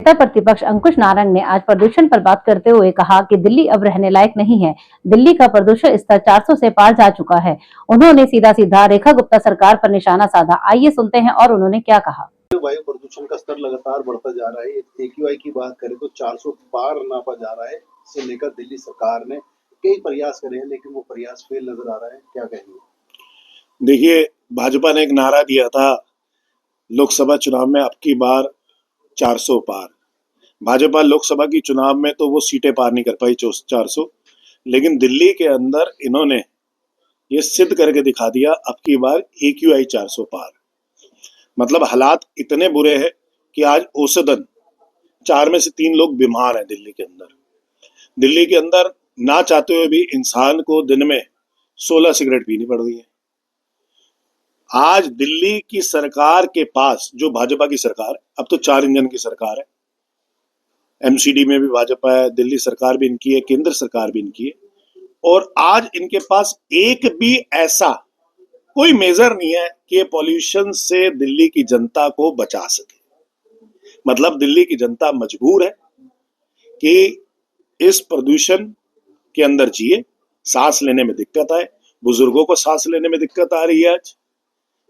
नेता प्रतिपक्ष अंकुश नारंग ने आज प्रदूषण पर बात करते हुए कहा कि दिल्ली अब रहने लायक नहीं है। दिल्ली का प्रदूषण स्तर 400 से पार जा चुका है। उन्होंने सीधा सीधा रेखा गुप्ता सरकार पर निशाना साधा। आइए सुनते हैं और उन्होंने क्या कहा। वायु प्रदूषण का स्तर लगातार बढ़ता जा रहा है। AQI की बात करें तो 400 पार नापा जा रहा है। इसे लेकर दिल्ली सरकार ने कई प्रयास करे हैं, लेकिन वो प्रयास फेल नजर आ रहा है। क्या कहेंगे? देखिए, भाजपा ने एक नारा दिया था लोकसभा चुनाव में, अब की बार 400 पार। भाजपा लोकसभा की चुनाव में तो वो सीटें पार नहीं कर पाई 400, लेकिन दिल्ली के अंदर इन्होंने ये सिद्ध करके दिखा दिया, अब की बार AQI 400 पार। मतलब हालात इतने बुरे हैं कि आज औसतन 4 में से 3 लोग बीमार हैं दिल्ली के अंदर। दिल्ली के अंदर ना चाहते हुए भी इंसान को दिन में 16 सिगरेट पीनी पड़ रही है। आज दिल्ली की सरकार के पास, जो भाजपा की सरकार, अब तो 4 इंजन की सरकार है। MCD में भी भाजपा है, दिल्ली सरकार भी इनकी है, केंद्र सरकार भी इनकी है, और आज इनके पास एक भी ऐसा कोई मेजर नहीं है कि ये पॉल्यूशन से दिल्ली की जनता को बचा सके। मतलब दिल्ली की जनता मजबूर है कि इस प्रदूषण के अंदर जिए, सांस लेने में दिक्कत आए। बुजुर्गों को सांस लेने में दिक्कत आ रही है, आज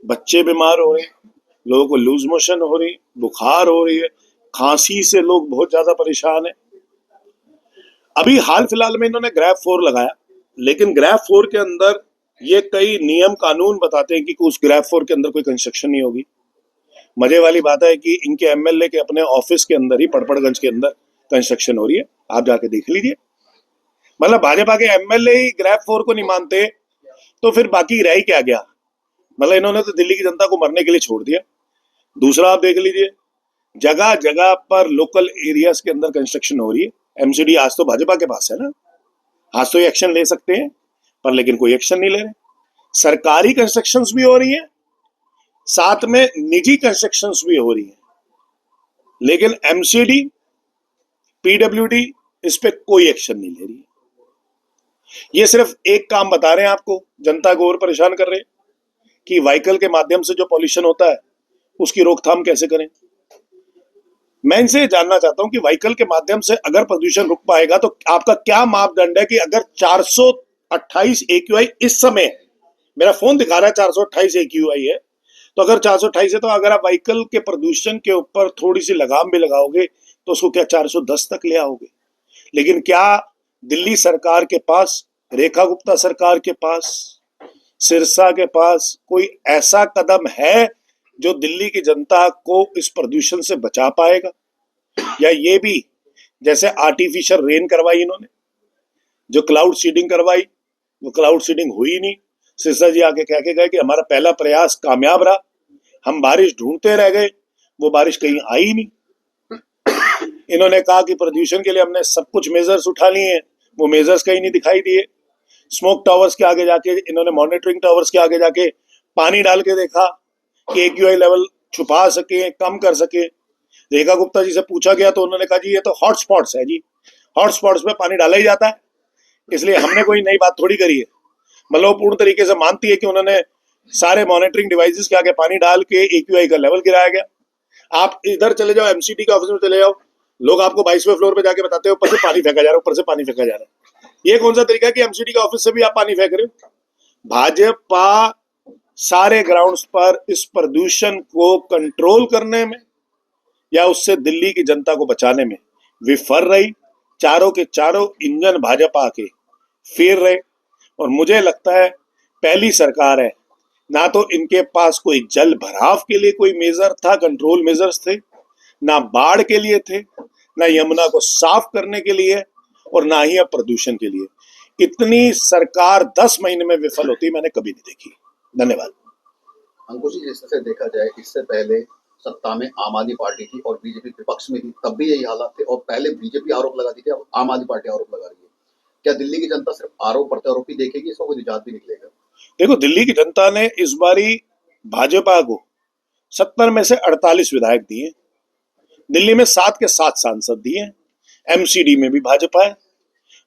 बच्चे बीमार हो रहे हैं, लोगों को लूज मोशन हो रही, बुखार हो रही है, खांसी से लोग बहुत ज्यादा परेशान है। अभी हाल फिलहाल में इन्होंने ग्रैब 4 लगाया, लेकिन ग्रैब 4 के अंदर ये कई नियम कानून बताते हैं कि उस ग्रैब 4 के अंदर कोई कंस्ट्रक्शन नहीं होगी। मजे वाली बात है कि इनके MLA के अपने ऑफिस के अंदर ही, पड़पड़गंज के अंदर कंस्ट्रक्शन हो रही है, आप जाके देख लीजिए। मतलब भाजपा के MLA ही ग्रैब 4 को नहीं मानते, तो फिर बाकी रह ही क्या गया? मतलब इन्होंने तो दिल्ली की जनता को मरने के लिए छोड़ दिया। दूसरा आप देख लीजिए, जगह जगह पर लोकल एरियाज के अंदर कंस्ट्रक्शन हो रही है। MCD आज तो भाजपा के पास है ना, आज तो ये एक्शन ले सकते हैं, पर लेकिन कोई एक्शन नहीं ले रहे। सरकारी कंस्ट्रक्शंस भी हो रही है, साथ में निजी कंस्ट्रक्शंस भी हो रही है, लेकिन MCD, PWD इस पे कोई एक्शन नहीं ले रही है। ये सिर्फ एक काम बता रहे हैं आपको, जनता को और परेशान कर रहे हैं कि व्हीकल के माध्यम से जो पॉल्यूशन होता है उसकी रोकथाम कैसे करें। मैं इनसे जानना चाहता हूं कि व्हीकल के माध्यम से अगर प्रदूषण रुक पाएगा तो आपका क्या मापदंड है कि अगर 428 AQI इस समय, मेरा फोन दिखा रहा है 428 AQI है, तो अगर 428 है तो अगर आप व्हीकल के प्रदूषण के ऊपर थोड़ी सी लगाम भी लगाओगे तो उसको क्या 410 तक ले आओगे? लेकिन क्या दिल्ली सरकार के पास, रेखा गुप्ता सरकार के पास, सिरसा के पास कोई ऐसा कदम है जो दिल्ली की जनता को इस प्रदूषण से बचा पाएगा? या ये भी जैसे आर्टिफिशियल रेन करवाई इन्होंने, जो क्लाउड सीडिंग करवाई, वो क्लाउड सीडिंग हुई नहीं। सिरसा जी आके कह के गए कि हमारा पहला प्रयास कामयाब रहा, हम बारिश ढूंढते रह गए, वो बारिश कहीं आई नहीं। इन्होंने कहा कि प्रदूषण के लिए हमने सब कुछ मेजर्स उठा लिए हैं, वो मेजर्स कहीं नहीं दिखाई दिए। स्मोक टावर्स के आगे जाके इन्होंने, मॉनिटरिंग टावर्स के आगे जाके पानी डाल के देखा कि AQI लेवल छुपा सके, कम कर सके। रेखा गुप्ता जी से पूछा गया तो उन्होंने कहा जी ये तो हॉटस्पॉट्स है जी, हॉटस्पॉट्स में पानी डाला ही जाता है, इसलिए हमने कोई नई बात थोड़ी करी है। मतलब वो पूर्ण तरीके से मानती है कि उन्होंने सारे मॉनिटरिंग डिवाइसेस के आगे पानी डाल के AQI का लेवल गिराया गया। आप इधर चले जाओ, MCD के ऑफिस में चले जाओ, लोग आपको 22वें फ्लोर पे जाके बताते हैं ऊपर से पानी फेंका जा रहा है, ऊपर से पानी फेंका जा रहा है। ये कौन सा तरीका है कि MCD के ऑफिस से भी आप पानी फेंक रहे हो? भाजपा सारे ग्राउंड्स पर इस प्रदूषण को कंट्रोल करने में या उससे दिल्ली की जनता को बचाने में विफल रही। चारों के चारों इंजन भाजपा के फिर रहे, और मुझे लगता है पहली सरकार है, ना तो इनके पास कोई जल भराव के लिए कोई मेजर था, कंट्रोल मेजर्स थे, ना बाढ़ के लिए थे, ना यमुना को साफ करने के लिए, और ना ही अब प्रदूषण के लिए। इतनी सरकार 10 महीने में विफल होती मैंने कभी नहीं देखी। धन्यवाद। अंकुश जी, जिससे देखा जाए इससे पहले सत्ता में आम आदमी पार्टी थी और बीजेपी विपक्ष में थी, तब भी यही हालात थे, और पहले बीजेपी आरोप लगाती थी, अब आम आदमी पार्टी आरोप लगा रही है। क्या दिल्ली की जनता सिर्फ आरोप प्रत्यारोप ही देखेगी, इसका कोई निजात भी निकलेगा? देखो, दिल्ली की जनता ने इस बारी भाजपा को 70 में से 48 विधायक दिए, दिल्ली में 7 के 7 सांसद दिए, MCD में भी भाजपा है।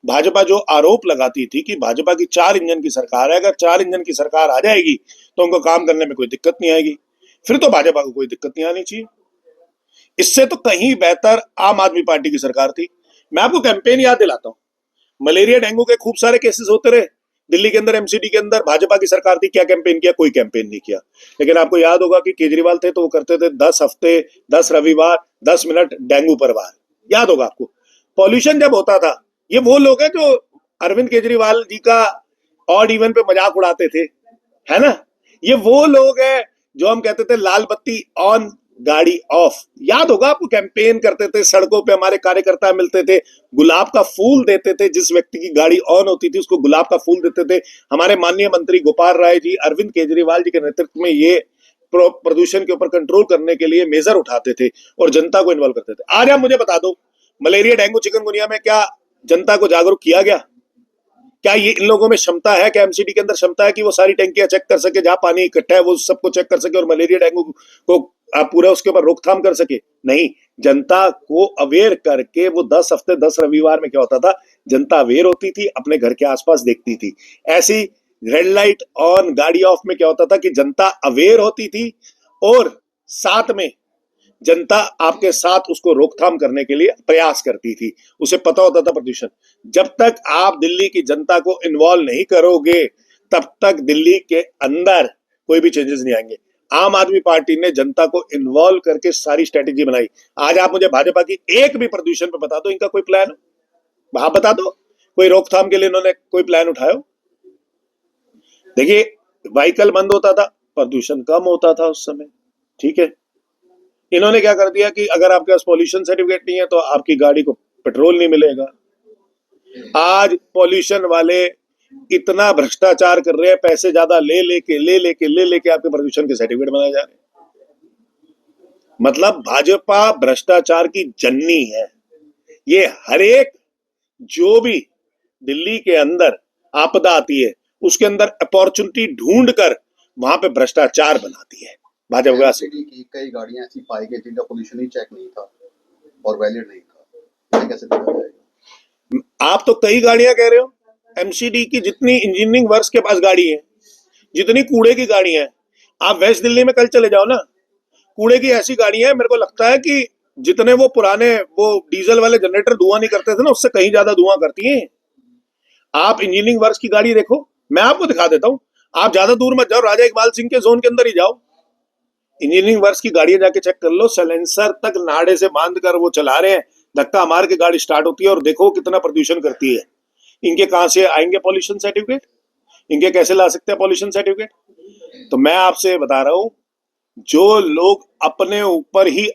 भाजपा जो आरोप लगाती थी कि भाजपा की 4 इंजन की सरकार है, अगर 4 इंजन की सरकार आ जाएगी तो उनको काम करने में कोई दिक्कत नहीं आएगी, फिर तो भाजपा को कोई दिक्कत नहीं आनी चाहिए। इससे तो कहीं बेहतर आम आदमी पार्टी की सरकार थी। मैं आपको कैंपेन याद दिलाता हूं, मलेरिया डेंगू के खूब सारे केसेस होते रहे दिल्ली के अंदर, एमसीडी के अंदर, भाजपा की सरकार थी, क्या कैंपेन किया? कोई कैंपेन नहीं किया। लेकिन आपको याद होगा कि केजरीवाल थे तो वो करते थे 10 हफ्ते 10 रविवार 10 मिनट डेंगू पर वार, याद होगा आपको। पॉल्यूशन जब होता था, ये वो लोग हैं जो अरविंद केजरीवाल जी का ऑड इवन पे मजाक उड़ाते थे, है ना? ये वो लोग हैं जो हम कहते थे लाल बत्ती ऑन गाड़ी ऑफ, याद होगा आपको। कैंपेन करते थे, सड़कों पे हमारे कार्यकर्ता मिलते थे, गुलाब का फूल देते थे, जिस व्यक्ति की गाड़ी ऑन होती थी उसको गुलाब का फूल देते थे। हमारे माननीय मंत्री गोपाल राय जी, अरविंद केजरीवाल जी के नेतृत्व में ये प्रदूषण के ऊपर कंट्रोल करने के लिए मेजर उठाते थे और जनता को इन्वॉल्व करते थे। आज आप मुझे बता दो, मलेरिया डेंगू चिकनगुनिया में क्या जनता को जागरूक किया गया? क्या ये इन लोगों में क्षमता है, क्या एमसीडी के अंदर क्षमता है कि वो सारी टंकियां चेक कर सके, जहां पानी इकट्ठा है वो सबको चेक कर सके और मलेरिया डेंगू को पूरा उसके ऊपर रोकथाम कर सके? नहीं, जनता को अवेयर करके वो 10 हफ्ते 10 रविवार में क्या होता था, जनता अवेयर होती थी, अपने घर के आसपास देखती थी। ऐसी रेड लाइट ऑन गाड़ी ऑफ में क्या होता था कि जनता अवेयर होती थी और साथ में जनता आपके साथ उसको रोकथाम करने के लिए प्रयास करती थी, उसे पता होता था प्रदूषण। जब तक आप दिल्ली की जनता को इन्वॉल्व नहीं करोगे तब तक दिल्ली के अंदर कोई भी चेंजेस नहीं आएंगे। आम आदमी पार्टी ने जनता को इन्वॉल्व करके सारी स्ट्रेटेजी बनाई। आज आप मुझे भाजपा की एक भी प्रदूषण पे बता दो इनका कोई प्लान हो, वहां बता दो कोई रोकथाम के लिए इन्होंने कोई प्लान उठाया हो। देखिए, व्हीकल बंद होता था, प्रदूषण कम होता था उस समय, ठीक है। इन्होंने क्या कर दिया कि अगर आपके पास पॉल्यूशन सर्टिफिकेट नहीं है तो आपकी गाड़ी को पेट्रोल नहीं मिलेगा। आज पॉल्यूशन वाले इतना भ्रष्टाचार कर रहे हैं, पैसे ज्यादा ले लेके आपके प्रदूषण के सर्टिफिकेट बनाए जा रहे हैं। मतलब भाजपा भ्रष्टाचार की जननी है। ये हर एक जो भी दिल्ली के अंदर आपदा आती है उसके अंदर अपॉर्चुनिटी ढूंढकर वहां पे भ्रष्टाचार बनाती है भाजपा से। एमसीडी की कई गाड़ियां ऐसी पाई गई जिनका पोल्यूशन ही चेक नहीं था और वैलिड नहीं था, ये कैसे देखा जाएगा? आप तो कई गाड़ियां कह रहे हो, एमसीडी की जितनी इंजीनियरिंग वर्क्स के पास गाड़ी है, जितनी कूड़े की गाड़ी है, आप वेस्ट दिल्ली में कल चले जाओ ना, कूड़े की ऐसी गाड़ियां हैं, मेरे को लगता है कि जितने वो पुराने वो डीजल वाले जनरेटर धुआं नहीं करते थे ना, उससे कहीं ज्यादा धुआं करती हैं। आप इंजीनियरिंग वर्क्स की गाड़ी देखो, मैं आपको दिखा देता हूं, आप ज्यादा दूर मत जाओ, राजा इकबाल सिंह के जोन के अंदर ही जाओ, इंजीनियरिंग वर्क्स की गाड़ियां जाके चेक कर लो, साइलेंसर तक नाड़े से बांध कर वो चला रहे हैं, धक्का मार के गाड़ी स्टार्ट होती है और देखो कितना प्रदूषण करती है। इनके कहां से आएंगे पॉल्यूशन सर्टिफिकेट? इनके कैसे ला सकते हैं पॉल्यूशन सर्टिफिकेट? तो मैं आपसे बता रहा हूं, जो लोग अपने ऊपर ही